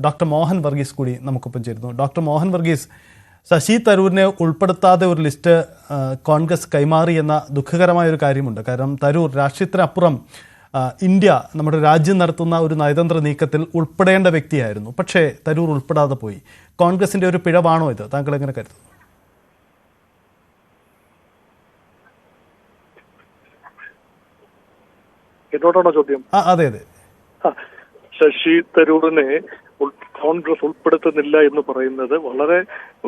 Doctor Mohan Varghese കൂടി നമുക്കൊപ്പം ചേരുന്നു. ഡോക്ടർ മോഹൻ വർഗീസ്, ശശി തരൂരിനെ ഉൾപ്പെടുത്താതെ ഒരു ലിസ്റ്റ് കോൺഗ്രസ് കൈമാറി എന്ന ദുഃഖകരമായ ഒരു കാര്യമുണ്ട്. കാരണം തരൂർ രാഷ്ട്രീയത്തിനപ്പുറം ഇന്ത്യ നമ്മുടെ രാജ്യം നടത്തുന്ന ഒരു നയതന്ത്ര നീക്കത്തിൽ ഉൾപ്പെടേണ്ട വ്യക്തിയായിരുന്നു. പക്ഷേ തരൂർ ഉൾപ്പെടാതെ പോയി. കോൺഗ്രസിന്റെ ഒരു പിഴവാണോ ഇത്? താങ്കൾ എങ്ങനെ കരുതുന്നു? എന്നോടാണോ ചോദ്യം? അതെ അതെ. ശശി തരൂരിനെ കോൺഗ്രസ് ഉൾപ്പെടുത്തുന്നില്ല എന്ന് പറയുന്നത് വളരെ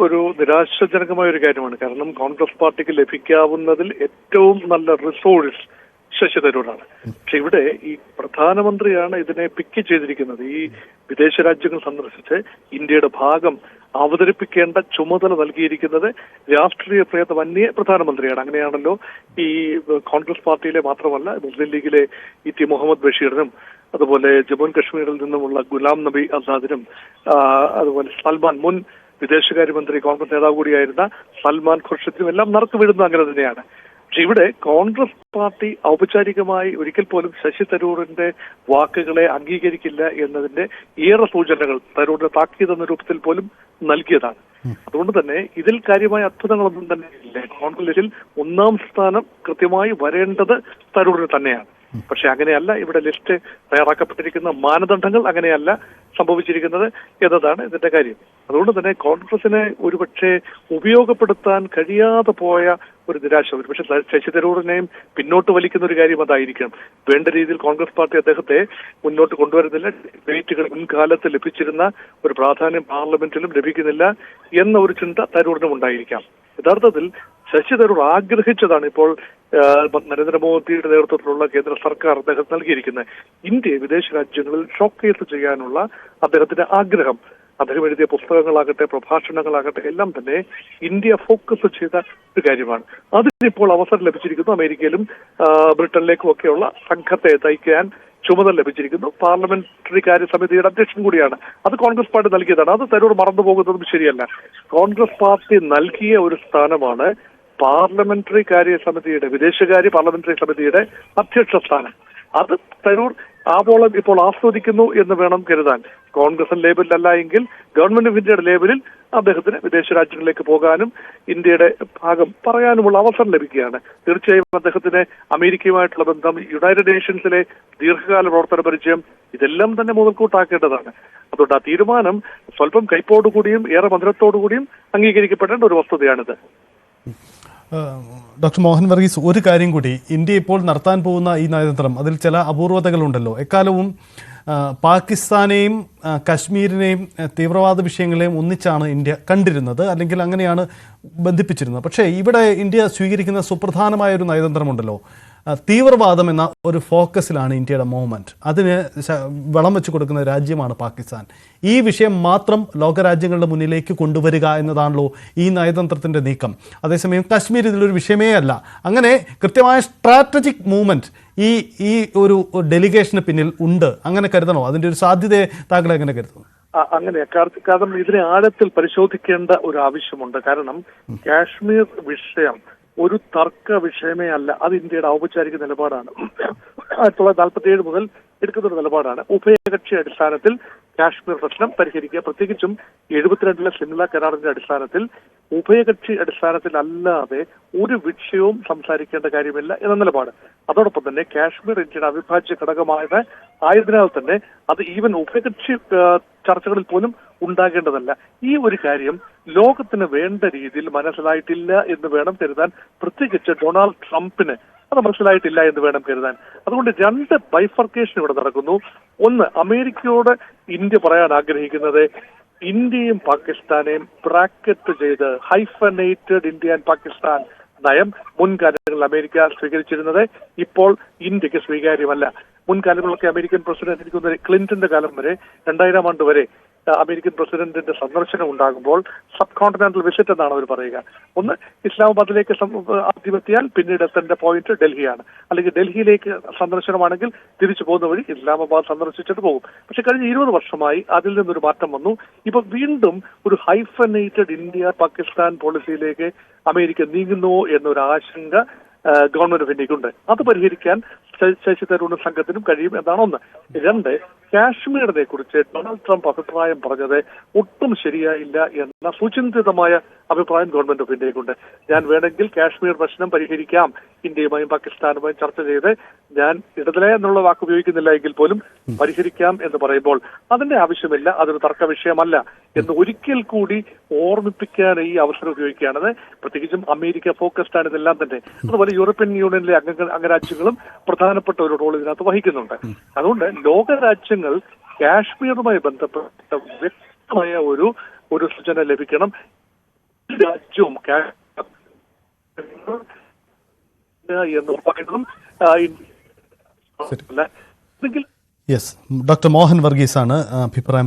ഒരു നിരാശാജനകമായ ഒരു കാര്യമാണ്. കാരണം കോൺഗ്രസ് പാർട്ടിക്ക് ലഭിക്കാവുന്നതിൽ ഏറ്റവും നല്ല റിസോഴ്സ് ശശി തരൂരാണ്. പക്ഷെ ഇവിടെ ഈ പ്രധാനമന്ത്രിയാണ് ഇതിനെ പിക്ക് ചെയ്തിരിക്കുന്നത്. ഈ വിദേശ രാജ്യങ്ങൾ സന്ദർശിച്ച് ഇന്ത്യയുടെ ഭാഗം അവതരിപ്പിക്കേണ്ട ചുമതല നൽകിയിരിക്കുന്നത് രാഷ്ട്രീയ ഭേദമന്യേ പ്രധാനമന്ത്രിയാണ്. അങ്ങനെയാണല്ലോ ഈ കോൺഗ്രസ് പാർട്ടിയിലെ മാത്രമല്ല മുസ്ലിം ലീഗിലെ ടി മുഹമ്മദ് ബഷീറിനും അതുപോലെ ജമ്മു കശ്മീരിൽ നിന്നുമുള്ള ഗുലാം നബി ആസാദിനും അതുപോലെ സൽമാൻ, മുൻ വിദേശകാര്യമന്ത്രി കോൺഗ്രസ് നേതാവ് കൂടിയായിരുന്ന സൽമാൻ ഖുർഷിദിനും എല്ലാം നറുക്ക് വീഴുന്നത് അങ്ങനെ തന്നെയാണ്. പക്ഷെ ഇവിടെ കോൺഗ്രസ് പാർട്ടി ഔപചാരികമായി ഒരിക്കൽ പോലും ശശി തരൂരിന്റെ വാക്കുകളെ അംഗീകരിക്കില്ല എന്നതിന്റെ ഏറെ സൂചനകൾ തരൂരിന്റെ താക്കീത് എന്ന രൂപത്തിൽ പോലും നൽകിയതാണ്. അതുകൊണ്ട് തന്നെ ഇതിൽ കാര്യമായ അത്ഭുതങ്ങളൊന്നും തന്നെ ഇല്ല. കോൺഗ്രസിൽ ഒന്നാം സ്ഥാനം കൃത്യമായി വരേണ്ടത് തരൂരിന് തന്നെയാണ്. പക്ഷെ അങ്ങനെയല്ല ഇവിടെ ലിസ്റ്റ് തയ്യാറാക്കപ്പെട്ടിരിക്കുന്ന മാനദണ്ഡങ്ങൾ അങ്ങനെയല്ല സംഭവിച്ചിരിക്കുന്നത് എന്നതാണ് ഇതിന്റെ കാര്യം. അതുകൊണ്ട് തന്നെ കോൺഗ്രസിനെ ഒരുപക്ഷെ ഉപയോഗപ്പെടുത്താൻ കഴിയാതെ പോയ ഒരു നിരാശ, ഒരുപക്ഷെ ശശി തരൂരിനെയും പിന്നോട്ട് വലിക്കുന്ന ഒരു കാര്യം അതായിരിക്കണം. വേണ്ട രീതിയിൽ കോൺഗ്രസ് പാർട്ടി അദ്ദേഹത്തെ മുന്നോട്ട് കൊണ്ടുവരുന്നില്ല, ഡിബേറ്റുകൾ മുൻകാലത്ത് ലഭിച്ചിരുന്ന ഒരു പ്രാധാന്യം പാർലമെന്റിലും ലഭിക്കുന്നില്ല എന്ന ഒരു ചിന്ത തരൂരിനും ഉണ്ടായിരിക്കാം. യഥാർത്ഥത്തിൽ ശശി തരൂർ ആഗ്രഹിച്ചതാണ് ഇപ്പോൾ നരേന്ദ്രമോദിയുടെ നേതൃത്വത്തിലുള്ള കേന്ദ്ര സർക്കാർ അദ്ദേഹം നൽകിയിരിക്കുന്നത്. ഇന്ത്യയെ വിദേശ രാജ്യങ്ങളിൽ ഷോക്കേസ് ചെയ്യാനുള്ള അദ്ദേഹത്തിന്റെ ആഗ്രഹം, അദ്ദേഹം എഴുതിയ പുസ്തകങ്ങളാകട്ടെ പ്രഭാഷണങ്ങളാകട്ടെ എല്ലാം തന്നെ ഇന്ത്യ ഫോക്കസ് ചെയ്ത ഒരു കാര്യമാണ്. അതിനിപ്പോൾ അവസരം ലഭിച്ചിരിക്കുന്നു. അമേരിക്കയിലും ബ്രിട്ടനിലേക്കും ഒക്കെയുള്ള സംഘത്തെ നയിക്കാൻ ചുമതല ലഭിച്ചിരിക്കുന്നു. പാർലമെന്ററി കാര്യ സമിതിയുടെ അധ്യക്ഷൻ കൂടിയാണ്. അത് കോൺഗ്രസ് പാർട്ടി നൽകിയതാണ്. അത് തരൂർ മറന്നുപോകുന്നതും ശരിയല്ല. കോൺഗ്രസ് പാർട്ടി നൽകിയ ഒരു സ്ഥാനമാണ് പാർലമെന്ററി കാര്യ സമിതിയുടെ, വിദേശകാര്യ പാർലമെന്ററി സമിതിയുടെ അധ്യക്ഷ സ്ഥാനം. അത് തരൂർ ആവോളം ഇപ്പോൾ ആസ്വദിക്കുന്നു എന്ന് വേണം കരുതാൻ. കോൺഗ്രസ് ലേബലിലല്ല എങ്കിൽ ഗവൺമെന്റ് ഓഫ് ഇന്ത്യയുടെ ലേബലിൽ അദ്ദേഹത്തിന് വിദേശ രാജ്യങ്ങളിലേക്ക് പോകാനും ഇന്ത്യയുടെ ഭാഗം പറയാനുമുള്ള അവസരം ലഭിക്കുകയാണ്. തീർച്ചയായും അദ്ദേഹത്തിന് അമേരിക്കയുമായിട്ടുള്ള ബന്ധം, യുണൈറ്റഡ് നേഷൻസിലെ ദീർഘകാല പ്രവർത്തന പരിചയം, ഇതെല്ലാം തന്നെ മുതൽക്കൂട്ടാക്കേണ്ടതാണ്. അതുകൊണ്ട് ആ തീരുമാനം സ്വല്പം കൈപ്പോടുകൂടിയും ഏറെ മധുരത്തോടുകൂടിയും അംഗീകരിക്കപ്പെടേണ്ട ഒരു വസ്തുതയാണിത്. ഡോക്ടർ മോഹൻ വർഗീസ്, ഒരു കാര്യം കൂടി, ഇന്ത്യ ഇപ്പോൾ നടത്താൻ പോകുന്ന ഈ നയതന്ത്രം അതിൽ ചില അപൂർവതകളുണ്ടല്ലോ. എക്കാലവും പാകിസ്ഥാനെയും കശ്മീരിനെയും തീവ്രവാദ വിഷയങ്ങളെയും ഒന്നിച്ചാണ് ഇന്ത്യ കണ്ടിരുന്നത്, അല്ലെങ്കിൽ അങ്ങനെയാണ് ബന്ധിപ്പിച്ചിരുന്നത്. പക്ഷേ ഇവിടെ ഇന്ത്യ സ്വീകരിക്കുന്ന സുപ്രധാനമായ ഒരു നയതന്ത്രമുണ്ടല്ലോ, തീവ്രവാദം എന്ന ഒരു ഫോക്കസിലാണ് ഇന്ത്യയുടെ മൂവ്മെൻറ്റ്. അതിന് വളം വെച്ച് കൊടുക്കുന്ന രാജ്യമാണ് പാകിസ്ഥാൻ. ഈ വിഷയം മാത്രം ലോകരാജ്യങ്ങളുടെ മുന്നിലേക്ക് കൊണ്ടുവരിക എന്നതാണല്ലോ ഈ നയതന്ത്രത്തിൻ്റെ നീക്കം. അതേസമയം കശ്മീർ ഇതിലൊരു വിഷയമേ അല്ല. അങ്ങനെ കൃത്യമായ സ്ട്രാറ്റജിക് മൂവ്മെൻറ്റ് ഈ ഒരു ഡെലിഗേഷന് പിന്നിൽ ഉണ്ട്. അങ്ങനെ കരുതണോ? അതിൻ്റെ ഒരു സാധ്യതയെ താങ്കൾ എങ്ങനെ കരുതുന്നു? അങ്ങനെ കാരണം ഇതിനെ ആഴത്തിൽ പരിശോധിക്കേണ്ട ഒരു ആവശ്യമുണ്ട്. കാരണം കാശ്മീർ വിഷയം ഒരു തർക്ക വിഷയമേ അല്ല. അത് ഇന്ത്യയുടെ ഔപചാരിക നിലപാടാണ്. 1947 മുതൽ എടുക്കുന്ന ഒരു നിലപാടാണ്. ഉഭയകക്ഷി അടിസ്ഥാനത്തിൽ കാശ്മീർ പ്രശ്നം പരിഹരിക്കുക, പ്രത്യേകിച്ചും 72 സിംല കരാറിന്റെ അടിസ്ഥാനത്തിൽ ഉഭയകക്ഷി അടിസ്ഥാനത്തിൽ അല്ലാതെ ഒരു വിഷയവും സംസാരിക്കേണ്ട കാര്യമില്ല എന്ന നിലപാട്. അതോടൊപ്പം തന്നെ കാശ്മീർ ഇന്ത്യയുടെ അവിഭാജ്യ ആയതിനാൽ തന്നെ അത് ഈവൻ ഉഭയകക്ഷി ചർച്ചകളിൽ പോലും ഉണ്ടാകേണ്ടതല്ല. ഈ ഒരു കാര്യം ലോകത്തിന് വേണ്ട രീതിയിൽ മനസ്സിലായിട്ടില്ല എന്ന് വേണം കരുതാൻ. പ്രത്യേകിച്ച് ഡൊണാൾഡ് ട്രംപിന് അത് മനസ്സിലായിട്ടില്ല എന്ന് വേണം കരുതാൻ. അതുകൊണ്ട് രണ്ട് ബൈഫർക്കേഷൻ ഇവിടെ നടക്കുന്നു. ഒന്ന്, അമേരിക്കയോട് ഇന്ത്യ പറയാൻ ആഗ്രഹിക്കുന്നത് ഇന്ത്യയും പാകിസ്ഥാനെയും ബ്രാക്കറ്റ് ചെയ്ത് ഹൈഫനേറ്റഡ് ഇന്ത്യ ആൻഡ് പാകിസ്ഥാൻ നയം മുൻകാലങ്ങളിൽ അമേരിക്ക സ്വീകരിച്ചിരുന്നത് ഇപ്പോൾ ഇന്ത്യക്ക് സ്വീകാര്യമല്ല. മുൻകാലങ്ങളിലൊക്കെ അമേരിക്കൻ പ്രസിഡന്റ്, എനിക്ക് ക്ലിന്റന്റെ കാലം വരെ 2000 ആണ്ട് വരെ അമേരിക്കൻ പ്രസിഡന്റിന്റെ സന്ദർശനം ഉണ്ടാകുമ്പോൾ സബ് കോണ്ടിനെന്റൽ വിസിറ്റ് എന്നാണ് അവർ പറയുക. ഒന്ന്, ഇസ്ലാമാബാദിലേക്ക് ആദ്യം എത്തിയാൽ പിന്നീട് എത്തേണ്ട പോയിന്റ് ഡൽഹിയാണ്. അല്ലെങ്കിൽ ഡൽഹിയിലേക്ക് സന്ദർശനമാണെങ്കിൽ തിരിച്ചു പോകുന്ന വഴി ഇസ്ലാമാബാദ് സന്ദർശിച്ചിട്ട് പോകും. പക്ഷെ കഴിഞ്ഞ 20 വർഷമായി അതിൽ നിന്നൊരു മാറ്റം വന്നു. ഇപ്പൊ വീണ്ടും ഒരു ഹൈഫനേറ്റഡ് ഇന്ത്യ പാകിസ്ഥാൻ പോളിസിയിലേക്ക് അമേരിക്ക നീങ്ങുന്നു എന്നൊരു ആശങ്ക ഗവൺമെന്റ് ഓഫ് ഇന്ത്യക്കുണ്ട്. അത് പരിഹരിക്കാൻ ശശി തരൂരിനും സംഘത്തിനും കഴിയും എന്നാണ് ഒന്ന്. രണ്ട്, കാശ്മീരിനെ കുറിച്ച് ഡൊണാൾഡ് ട്രംപ് അഭിപ്രായം പറഞ്ഞത് ഒട്ടും ശരിയായില്ല എന്ന സുചിന്തിതമായ അഭിപ്രായം ഗവൺമെന്റ് ഓഫ് ഇന്ത്യക്കുണ്ട്. ഞാൻ വേണമെങ്കിൽ കാശ്മീർ പ്രശ്നം പരിഹരിക്കാം, ഇന്ത്യയുമായും പാകിസ്ഥാനുമായും ചർച്ച ചെയ്ത്, ഞാൻ ഇടതല എന്നുള്ള വാക്ക് ഉപയോഗിക്കുന്നില്ല എങ്കിൽ പോലും പരിഹരിക്കാം എന്ന് പറയുമ്പോൾ അതിന്റെ ആവശ്യമില്ല, അതൊരു തർക്ക വിഷയമല്ല എന്ന് ഒരിക്കൽ കൂടി ഓർമ്മിപ്പിക്കാൻ ഈ അവസരം ഉപയോഗിക്കുകയാണത്. പ്രത്യേകിച്ചും അമേരിക്ക ഫോക്കസ്ഡ് ആണ് ഇതെല്ലാം തന്നെ. അതുപോലെ യൂറോപ്യൻ യൂണിയനിലെ അംഗരാജ്യങ്ങളും പ്രധാനപ്പെട്ട ഒരു റോൾ ഇതിനകത്ത് വഹിക്കുന്നുണ്ട്. അതുകൊണ്ട് ലോകരാജ്യങ്ങൾ കാശ്മീരുമായി ബന്ധപ്പെട്ട വ്യക്തമായ ഒരു സൂചന ലഭിക്കണം. രാജ്യവും എന്ന് പറയുന്നതും യെസ്, ഡോക്ടർ മോഹൻ വർഗീസ് ആണ് അഭിപ്രായം.